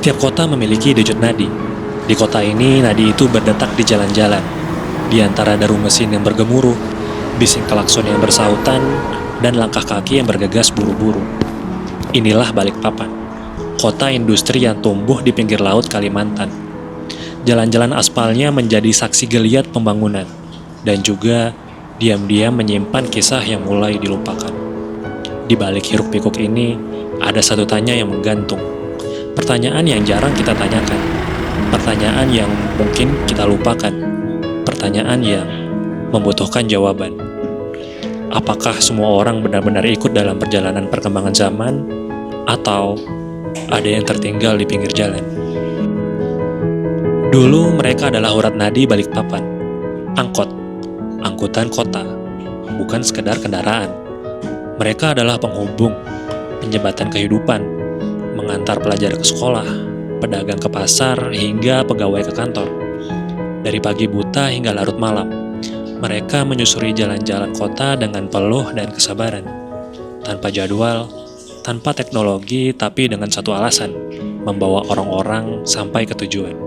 Setiap kota memiliki denyut nadi. Di kota ini, nadi itu berdetak di jalan-jalan. Di antara deru mesin yang bergemuruh, bising klakson yang bersautan, dan langkah kaki yang bergegas buru-buru. Inilah Balikpapan, kota industri yang tumbuh di pinggir laut Kalimantan. Jalan-jalan aspalnya menjadi saksi geliat pembangunan, dan juga diam-diam menyimpan kisah yang mulai dilupakan. Di balik hiruk-pikuk ini, ada satu tanya yang menggantung. Pertanyaan yang jarang kita tanyakan. Pertanyaan yang mungkin kita lupakan. Pertanyaan yang membutuhkan jawaban. Apakah semua orang benar-benar ikut dalam perjalanan perkembangan zaman? Atau ada yang tertinggal di pinggir jalan? Dulu mereka adalah urat nadi Balikpapan. Angkot, angkutan kota, bukan sekedar kendaraan. Mereka adalah penghubung, penjembatan kehidupan, mengantar pelajar ke sekolah, pedagang ke pasar, hingga pegawai ke kantor. Dari pagi buta hingga larut malam, mereka menyusuri jalan-jalan kota dengan peluh dan kesabaran. Tanpa jadwal, tanpa teknologi, tapi dengan satu alasan, membawa orang-orang sampai ke tujuan.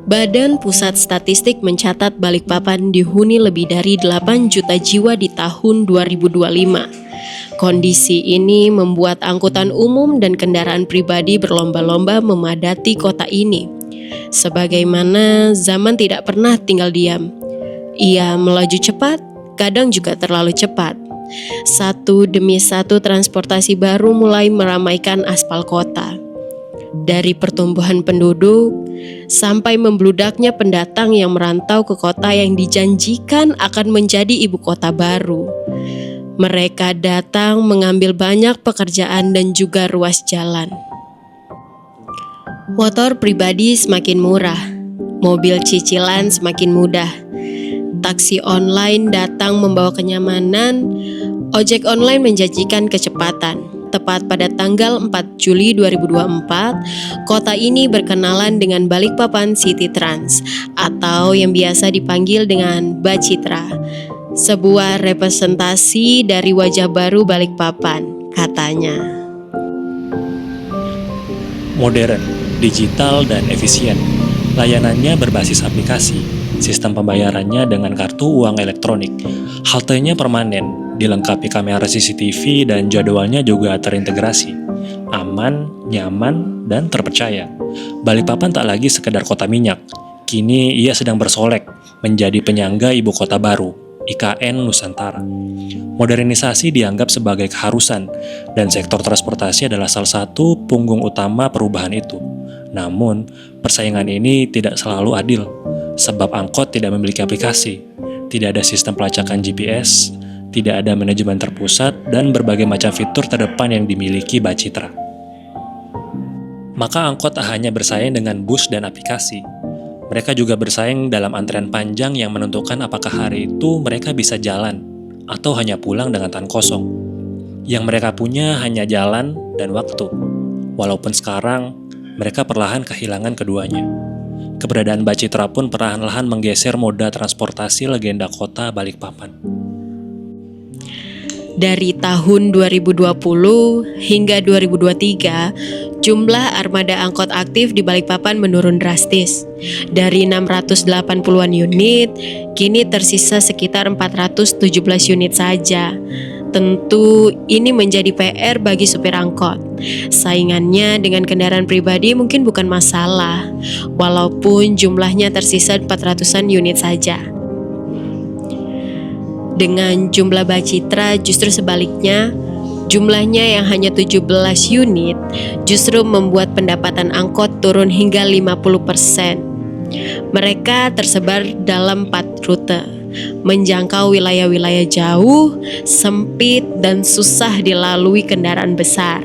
Badan Pusat Statistik mencatat Balikpapan dihuni lebih dari 8 juta jiwa di tahun 2025. Kondisi ini membuat angkutan umum dan kendaraan pribadi berlomba-lomba memadati kota ini. Sebagaimana zaman tidak pernah tinggal diam. Ia melaju cepat, kadang juga terlalu cepat. Satu demi satu transportasi baru mulai meramaikan aspal kota. Dari pertumbuhan penduduk sampai membludaknya pendatang yang merantau ke kota yang dijanjikan akan menjadi ibu kota baru. Mereka datang mengambil banyak pekerjaan dan juga ruas jalan. Motor pribadi semakin murah, mobil cicilan semakin mudah. Taksi online datang membawa kenyamanan, ojek online menjanjikan kecepatan. Tepat pada tanggal 4 Juli 2024, kota ini berkenalan dengan Balikpapan City Trans atau yang biasa dipanggil dengan Bacitra. Sebuah representasi dari wajah baru Balikpapan, katanya. Modern, digital, dan efisien. Layanannya berbasis aplikasi, sistem pembayarannya dengan kartu uang elektronik. Haltenya permanen, dilengkapi kamera CCTV dan jadwalnya juga terintegrasi. Aman, nyaman, dan terpercaya. Balikpapan tak lagi sekedar kota minyak. Kini ia sedang bersolek menjadi penyangga ibu kota baru, IKN Nusantara. Modernisasi dianggap sebagai keharusan, dan sektor transportasi adalah salah satu punggung utama perubahan itu. Namun, persaingan ini tidak selalu adil, sebab angkot tidak memiliki aplikasi, tidak ada sistem pelacakan GPS, tidak ada manajemen terpusat, dan berbagai macam fitur terdepan yang dimiliki Bacitra. Maka angkot tak hanya bersaing dengan bus dan aplikasi. Mereka juga bersaing dalam antrean panjang yang menentukan apakah hari itu mereka bisa jalan atau hanya pulang dengan tangan kosong. Yang mereka punya hanya jalan dan waktu. Walaupun sekarang, mereka perlahan kehilangan keduanya. Keberadaan Bacitra pun perlahan-lahan menggeser moda transportasi legenda kota Balikpapan. Dari tahun 2020 hingga 2023, jumlah armada angkot aktif di Balikpapan menurun drastis. Dari 680-an unit, kini tersisa sekitar 417 unit saja. Tentu ini menjadi PR bagi supir angkot. Saingannya dengan kendaraan pribadi mungkin bukan masalah, walaupun jumlahnya tersisa 400-an unit saja. Dengan jumlah Bacitra justru sebaliknya, jumlahnya yang hanya 17 unit justru membuat pendapatan angkot turun hingga 50%. Mereka tersebar dalam 4 rute, menjangkau wilayah-wilayah jauh, sempit, dan susah dilalui kendaraan besar.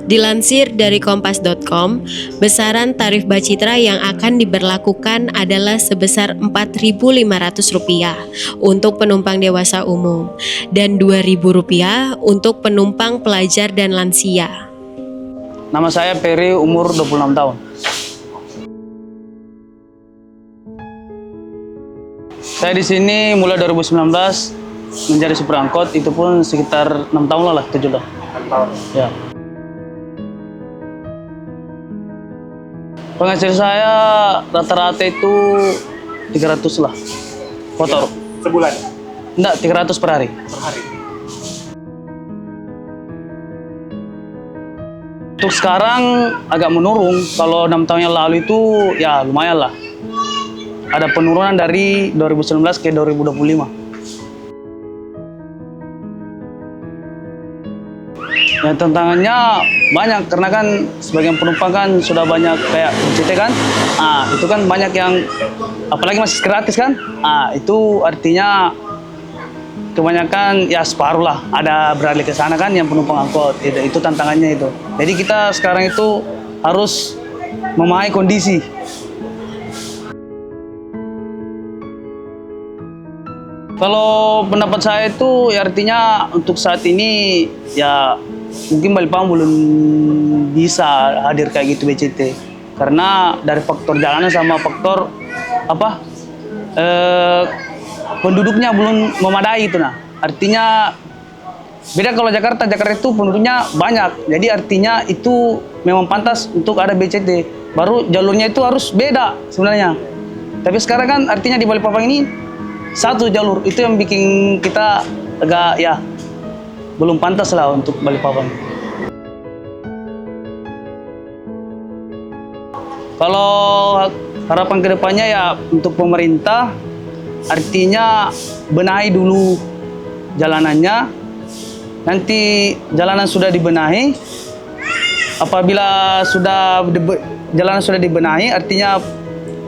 Dilansir dari kompas.com, besaran tarif Bacitra yang akan diberlakukan adalah sebesar Rp4.500 untuk penumpang dewasa umum dan Rp2.000 untuk penumpang pelajar dan lansia. Nama saya Peri, umur 26 tahun. Saya di sini mulai 2019 menjadi supir angkot, itu pun sekitar 6 tahun lah, 7 lah. 6 tahun. Ya. Penghasilan saya rata-rata itu 300 lah. Motor. Sebulan? Enggak, 300 per hari. Per hari? Untuk sekarang agak menurun. Kalau 6 tahun yang lalu itu ya lumayan lah. Ada penurunan dari 2019 ke 2025. Ya tantangannya banyak karena kan sebagian penumpang kan sudah banyak kayak BCT kan. Itu kan banyak yang apalagi masih gratis kan. Itu artinya kebanyakan ya separuh lah ada beralih ke sana kan yang penumpang angkot. Itu tantangannya itu. Jadi kita sekarang itu harus memahami kondisi. Kalau pendapat saya itu ya artinya untuk saat ini ya mungkin Balikpapan belum bisa hadir kayak gitu BCT karena dari faktor jalanan sama faktor penduduknya belum memadai itu nah. Artinya beda kalau Jakarta itu penduduknya banyak. Jadi artinya itu memang pantas untuk ada BCT. Baru jalurnya itu harus beda sebenarnya. Tapi sekarang kan artinya di Balikpapan ini satu jalur, itu yang bikin kita agak ya belum pantas lah untuk Balikpapan. Kalau harapan kedepannya ya untuk pemerintah artinya benahi dulu jalanannya. Nanti jalanan sudah dibenahi, apabila jalanan sudah dibenahi artinya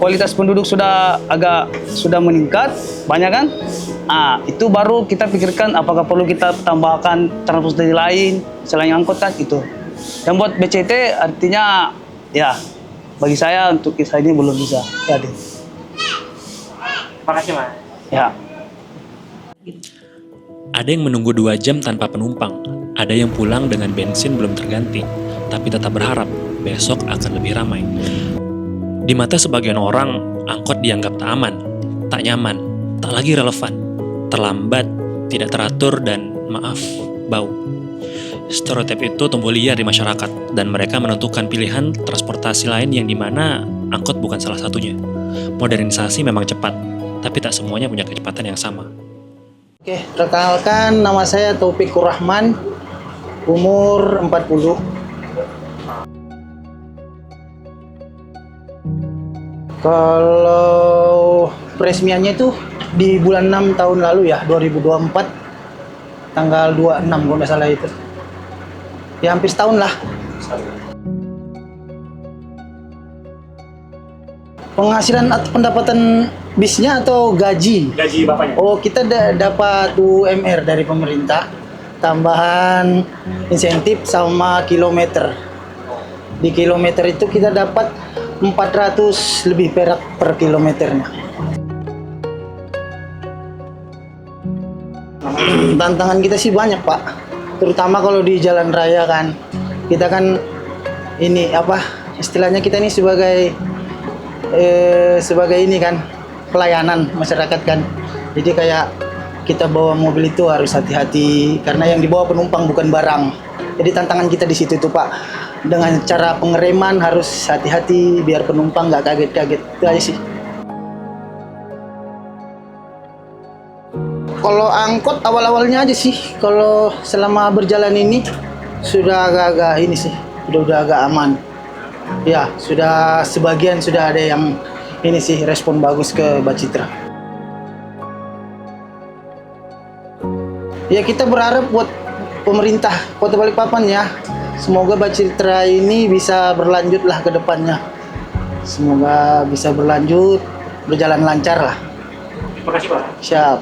kualitas penduduk sudah meningkat, banyak kan? Itu baru kita pikirkan apakah perlu kita tambahkan transportasi lain selain angkot kan itu. Dan buat BCT artinya ya bagi saya untuk kisah ini belum bisa hadir. Terima kasih, Mas. Ya. Ada yang menunggu 2 jam tanpa penumpang, ada yang pulang dengan bensin belum terganti, tapi tetap berharap besok akan lebih ramai. Di mata sebagian orang, angkot dianggap tak aman, tak nyaman, tak lagi relevan, terlambat, tidak teratur, dan maaf, bau. Stereotip itu tumbuh liar di masyarakat, dan mereka menentukan pilihan transportasi lain yang dimana angkot bukan salah satunya. Modernisasi memang cepat, tapi tak semuanya punya kecepatan yang sama. Oke, perkenalkan nama saya Taufikur Rahman, umur 40. Kalau peresmiannya itu di bulan 6 tahun lalu ya, 2024, tanggal 26 kalau nggak salah itu. Ya hampir setahun lah. Penghasilan atau pendapatan bisnya atau gaji? Gaji bapaknya? Oh, kita dapat UMR dari pemerintah, tambahan insentif sama kilometer. Di kilometer itu kita dapat 400 lebih perak per kilometernya. Tantangan kita sih banyak, Pak. Terutama kalau di jalan raya kan. Kita kan ini istilahnya kita ini sebagai ini kan pelayanan masyarakat kan. Jadi kayak kita bawa mobil itu harus hati-hati karena yang dibawa penumpang bukan barang. Jadi tantangan kita di situ tuh, Pak. Dengan cara pengereman harus hati-hati biar penumpang nggak kaget-kaget. Itu aja sih. Kalau angkot awal-awalnya aja sih. Kalau selama berjalan ini sudah agak-agak ini sih. Udah agak aman. Ya, sudah sebagian sudah ada yang ini sih respon bagus ke Bacitra. Ya kita berharap buat pemerintah Kota Balikpapan ya. Semoga Bacitra ini bisa berlanjut lah ke depannya. Semoga bisa berlanjut, berjalan lancar lah. Terima kasih, Pak. Siap.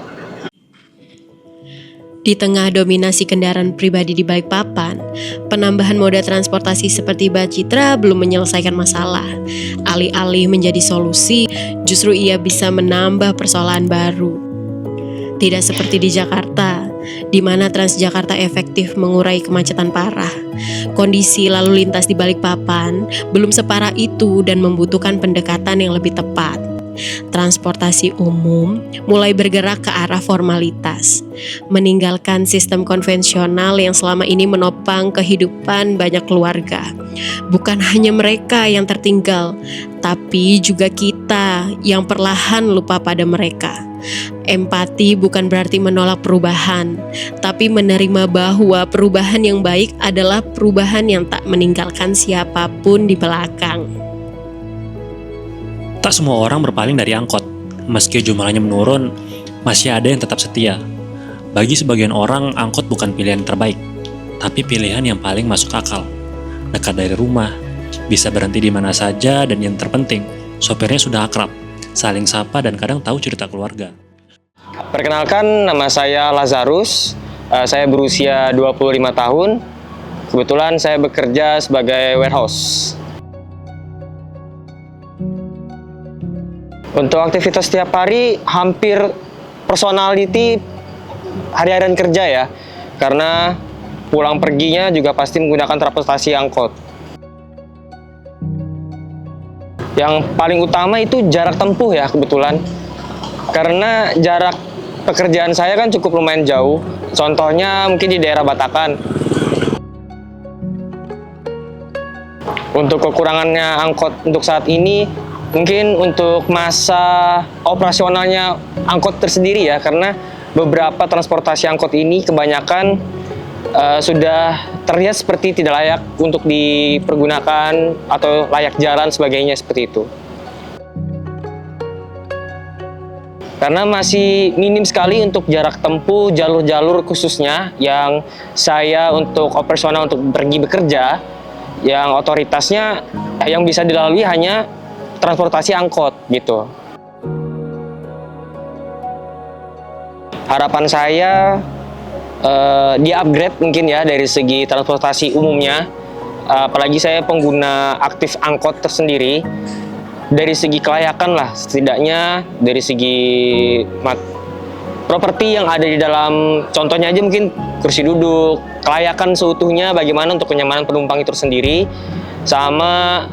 Di tengah dominasi kendaraan pribadi di Balikpapan, penambahan moda transportasi seperti Bacitra belum menyelesaikan masalah. Alih-alih menjadi solusi, justru ia bisa menambah persoalan baru. Tidak seperti di Jakarta, di mana Transjakarta efektif mengurai kemacetan parah. Kondisi lalu lintas di Balikpapan belum separah itu dan membutuhkan pendekatan yang lebih tepat. transportasi umum mulai bergerak ke arah formalitas, meninggalkan sistem konvensional yang selama ini menopang kehidupan banyak keluarga. Bukan hanya mereka yang tertinggal, tapi juga kita yang perlahan lupa pada mereka. Empati bukan berarti menolak perubahan, tapi menerima bahwa perubahan yang baik adalah perubahan yang tak meninggalkan siapapun di belakang. Tak semua orang berpaling dari angkot. Meski jumlahnya menurun, masih ada yang tetap setia. Bagi sebagian orang, angkot bukan pilihan terbaik, tapi pilihan yang paling masuk akal. Dekat dari rumah, bisa berhenti di mana saja, dan yang terpenting, sopirnya sudah akrab, saling sapa dan kadang tahu cerita keluarga. Perkenalkan, nama saya Lazarus. Saya berusia 25 tahun. Kebetulan saya bekerja sebagai warehouse. Untuk aktivitas setiap hari, hampir personality hari-harian kerja ya. Karena pulang perginya juga pasti menggunakan transportasi angkot. Yang paling utama itu jarak tempuh ya kebetulan. Karena jarak pekerjaan saya kan cukup lumayan jauh. Contohnya mungkin di daerah Batakan. Untuk kekurangannya angkot untuk saat ini, mungkin untuk masa operasionalnya angkot tersendiri ya, karena beberapa transportasi angkot ini kebanyakan sudah terlihat seperti tidak layak untuk dipergunakan atau layak jalan sebagainya seperti itu. Karena masih minim sekali untuk jarak tempuh jalur-jalur khususnya yang saya untuk operasional untuk pergi bekerja, yang otoritasnya yang bisa dilalui hanya transportasi angkot gitu. Harapan saya di-upgrade mungkin ya dari segi transportasi umumnya, apalagi saya pengguna aktif angkot tersendiri. Dari segi kelayakan lah, setidaknya dari segi properti yang ada di dalam, contohnya aja mungkin kursi duduk, kelayakan seutuhnya bagaimana untuk kenyamanan penumpang itu sendiri, sama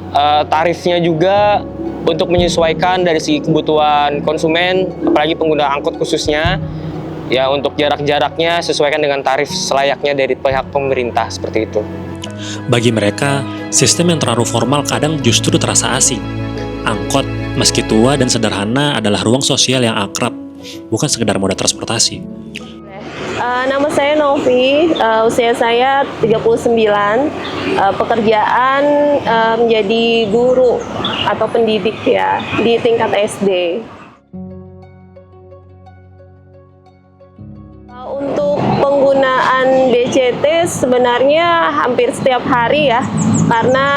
tarifnya juga untuk menyesuaikan dari segi kebutuhan konsumen, apalagi pengguna angkot khususnya, ya untuk jarak-jaraknya sesuaikan dengan tarif selayaknya dari pihak pemerintah seperti itu. Bagi mereka, sistem yang terlalu formal kadang justru terasa asing. Angkot, meski tua dan sederhana, adalah ruang sosial yang akrab, bukan sekedar moda transportasi. Nama saya Novi, usia saya 39, pekerjaan menjadi guru atau pendidik ya di tingkat SD. Untuk penggunaan BCT sebenarnya hampir setiap hari ya, karena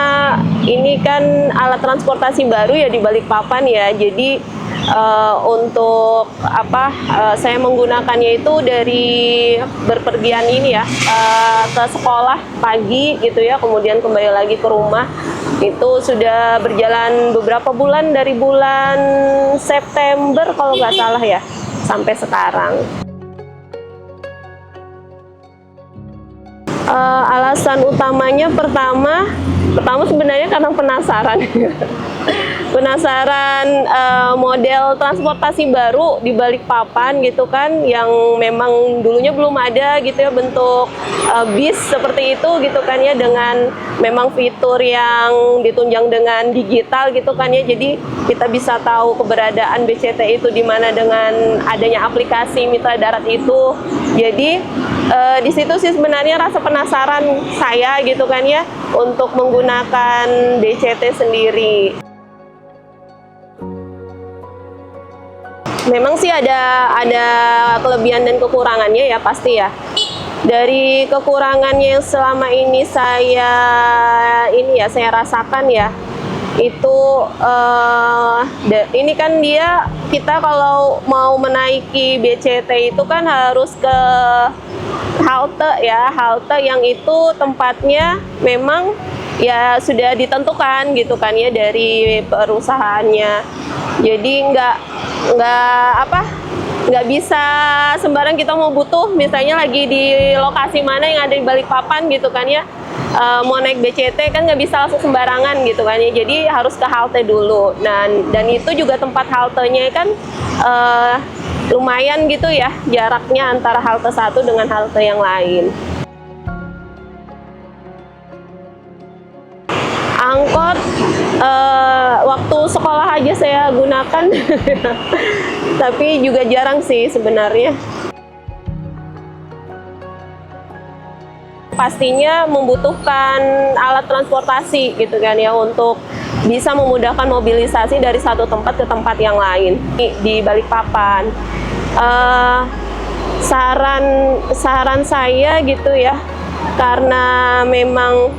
ini kan alat transportasi baru ya di Balikpapan ya, jadi untuk saya menggunakannya itu dari berpergian ini ya, ke sekolah pagi gitu ya, kemudian kembali lagi ke rumah. Itu sudah berjalan beberapa bulan, dari bulan September kalau nggak salah ya, sampai sekarang. Alasan utamanya pertama sebenarnya karena penasaran. Penasaran model transportasi baru di Balikpapan gitu kan, yang memang dulunya belum ada gitu ya, bentuk bis seperti itu gitu kan ya, dengan memang fitur yang ditunjang dengan digital gitu kan ya, jadi kita bisa tahu keberadaan BCT itu di mana dengan adanya aplikasi Mitra Darat itu. Jadi di situ sih sebenarnya rasa penasaran saya gitu kan ya untuk menggunakan BCT sendiri. Memang sih ada kelebihan dan kekurangannya ya pasti ya. Dari kekurangannya yang selama ini saya rasakan ya, itu ini kan kita kalau mau menaiki BCT itu kan harus ke halte yang itu tempatnya memang ya sudah ditentukan gitu kan ya dari perusahaannya. Jadi nggak nggak bisa sembarang kita mau butuh, misalnya lagi di lokasi mana yang ada di Balikpapan gitu kan ya, mau naik BCT kan nggak bisa langsung sembarangan gitu kan ya, jadi harus ke halte dulu. Dan itu juga tempat haltenya kan lumayan gitu ya jaraknya antara halte satu dengan halte yang lain. Angkot waktu sekolah aja saya gunakan, tapi juga jarang sih sebenarnya. Pastinya membutuhkan alat transportasi gitu kan ya untuk bisa memudahkan mobilisasi dari satu tempat ke tempat yang lain di Balikpapan. Saran saya gitu ya, karena memang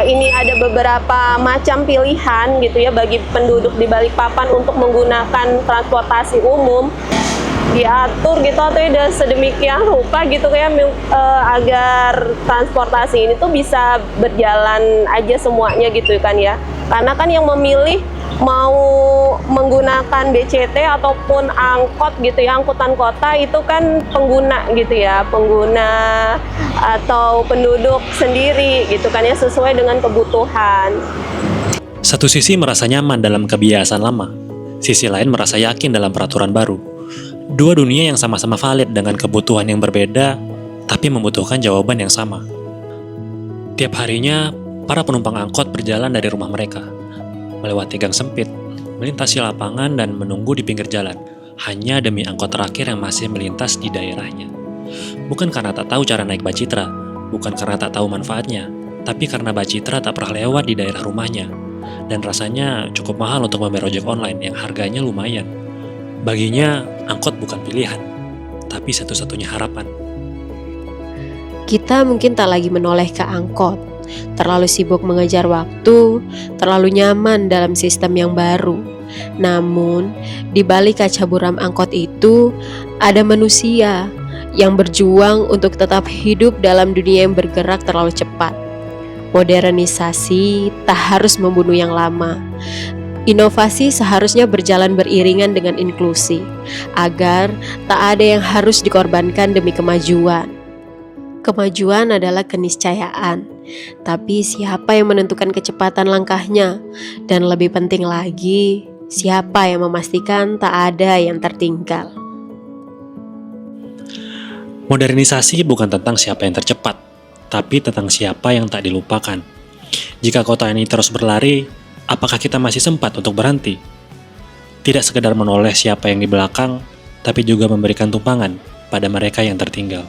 ini ada beberapa macam pilihan gitu ya bagi penduduk di Balikpapan untuk menggunakan transportasi umum, diatur gitu atau ya sedemikian rupa gitu kayak agar transportasi ini tuh bisa berjalan aja semuanya gitu kan ya. Karena kan yang memilih mau menggunakan BCT ataupun angkot gitu ya, angkutan kota itu kan pengguna gitu ya, pengguna atau penduduk sendiri gitu kan ya, sesuai dengan kebutuhan. Satu sisi merasa nyaman dalam kebiasaan lama, sisi lain merasa yakin dalam peraturan baru. Dua dunia yang sama-sama valid dengan kebutuhan yang berbeda, tapi membutuhkan jawaban yang sama. Tiap harinya, para penumpang angkot berjalan dari rumah mereka, melewati gang sempit, melintasi lapangan dan menunggu di pinggir jalan, hanya demi angkot terakhir yang masih melintas di daerahnya. Bukan karena tak tahu cara naik Bacitra, bukan karena tak tahu manfaatnya, tapi karena Bacitra tak pernah lewat di daerah rumahnya, dan rasanya cukup mahal untuk membayar ojek online yang harganya lumayan. Baginya, angkot bukan pilihan, tapi satu-satunya harapan. Kita mungkin tak lagi menoleh ke angkot, terlalu sibuk mengejar waktu, terlalu nyaman dalam sistem yang baru. Namun, di balik kaca buram angkot itu, ada manusia yang berjuang untuk tetap hidup dalam dunia yang bergerak terlalu cepat. Modernisasi tak harus membunuh yang lama. Inovasi seharusnya berjalan beriringan dengan inklusi, agar tak ada yang harus dikorbankan demi kemajuan. Kemajuan adalah keniscayaan, tapi siapa yang menentukan kecepatan langkahnya? Dan lebih penting lagi, siapa yang memastikan tak ada yang tertinggal? Modernisasi bukan tentang siapa yang tercepat, tapi tentang siapa yang tak dilupakan. Jika kota ini terus berlari, apakah kita masih sempat untuk berhenti? Tidak sekedar menoleh siapa yang di belakang, tapi juga memberikan tumpangan pada mereka yang tertinggal.